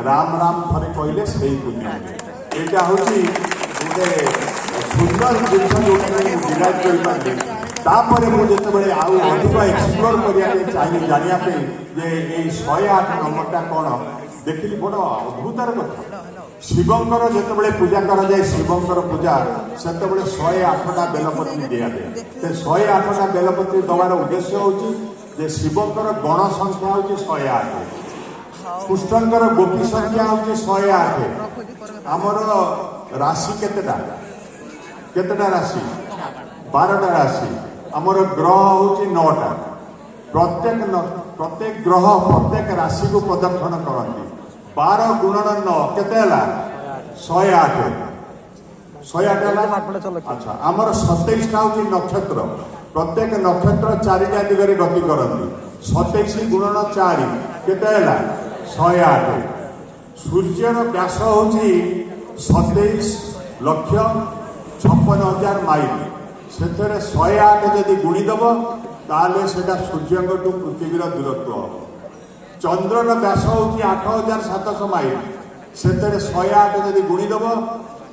राम राम थे कहले से पुण्य यहाँ हूँ गोटे सुंदर जिन डिराइव कर मुझे आउ अधिक एक्सप्लोर करने चाहिए जानापी जे ये 108 नंबरटा कौन देखिली बड़ अद्भुतार कथा शिवंकर जिते पूजा कराए शिवंकर पूजा से 108टा बेलपत्री दिए से 108टा बेलपत्री दबार उद्देश्य हूँ शिवंकर गण संख्या हूँ 108 कृष्णंकर गोपी संख्या हूँ 108 आमर राशि केतेटा राशि 12टा राशि आमर ग्रह हूँ 9टा प्रत्येक ग्रह प्रत्येक राशि को प्रदर्शन करती 12 गुणन 9 केते 108 अच्छा आमर 27टा हूँ नक्षत्र प्रत्येक नक्षत्र 4टा दिगरे गति करती 27 गुणन 4 केते 108 सूर्यर व्यास हूँ 27 लक्ष 56,000 माइल से 108 जदि गुणीदेव ताले सेटा सूर्य पृथ्वीर दूरत्व हम चंद्रर व्यास हूँ 8,700 माइल से 108 जदि गुणीदेव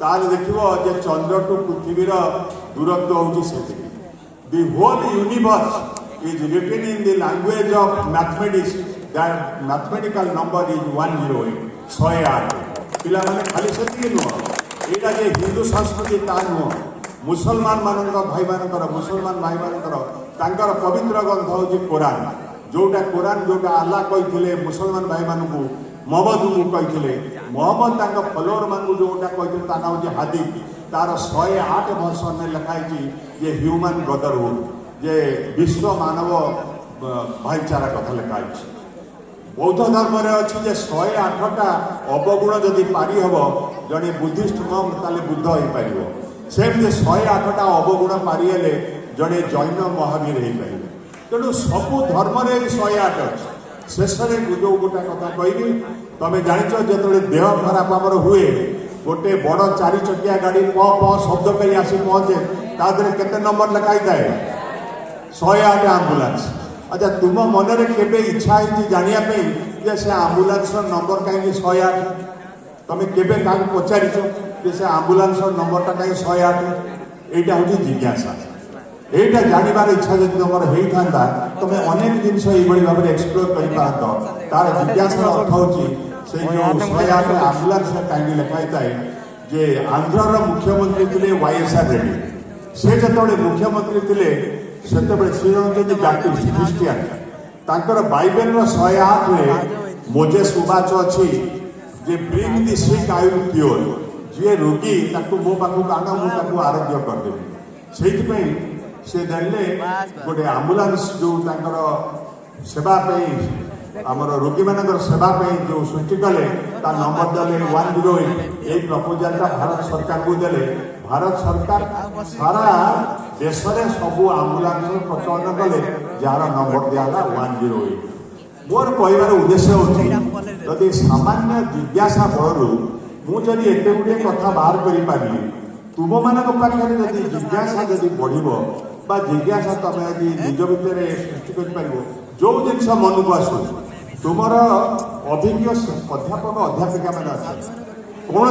ताले देखिए चंद्र टू पृथ्वीर दूरत्व हूँ से the whole universe is written in the language of mathematics that mathematical number is 108 108 पिला माने खाली से नुह यहाँ जे हिंदू संस्कृति ता नुह मुसलमान मान भाई मानकर मुसलमान भाई मानकर पवित्र ग्रंथ हूँ कुरान जोटा कुरान जोटा आल्लाह कही मुसलमान भाई मान मोहम्मद को कही मोहम्मद फलोअर मान जोटा कही हूँ हादिफ तार 108 वर्षन में लिखाई ये ह्यूमन ब्रदरहुड जे विश्व मानव भाईचारा कथा लिखाई बौद्ध धर्म में अच्छी 108टा अवगुण जदि पारि हम जड़े बुद्धिस्ट मम ताले बुद्ध हो पार सेमती 108टा अवगुण पारिले जड़े जैन महावीर हो पारे तेणु सबू धर्म 108 अच्छे शेष में जो गोटे कथा कहबी तुम जाच जो देह खराब आमर हुए गोटे बड़ 4 चकिया गाड़ी प प शब्द कर आसी पहुँचे तादे केते नंबर लिखाई थाए 108 आंबुलांस अच्छा तुम मन में केवे इच्छा है जानापी से आंबुलांस नंबर कहीं 108 तुम केवे क्या पचारिच से आंबुलांस नंबरटा कहीं 108 यहाँ हूँ जिज्ञासा यहाँ जानवर इच्छा जब तुम होता तुम अनेक जिन भाव में एक्सप्लोर कर तार जिज्ञासा अर्थ हूँ से जो 108 आंबुलांस कहीं लिखाई थाए जे आंध्र मुख्यमंत्री थे YSR रेड्डी से जो मुख्यमंत्री थे से श्रीरंजन बैप्टिस्ट ख्रीस्टियान तांकर बाइबल 108 मोजेस उवाच अच्छी जे bring the sick I will cure जी रोगी मो पाखक आन मुझे आरोग्य करदेवी से जानले गोटे आंबुलांस जो सेवा आमर रोगी मान सेवा जो सृष्टि कले नंबर देले 108 ये प्रपोजाल भारत सरकार को देले भारत सरकार सारा देश में सबू आंबुलांस प्रचलन कले जार नंबर दिहला 108 मोर कहबार उद्देश्य हूँ जदि सामान्य जिज्ञासा बलू मुझे एत गुड़े कथा बाहर कर पारि तुम मान पाखे जदि जिज्ञासा जदि बढ़ जिज्ञासा तुम यदि निज भितर सृष्टि कर जो जिन मन को आसू तुम अभिज्ञ अध्यापक अध्यापिका मैंने कौन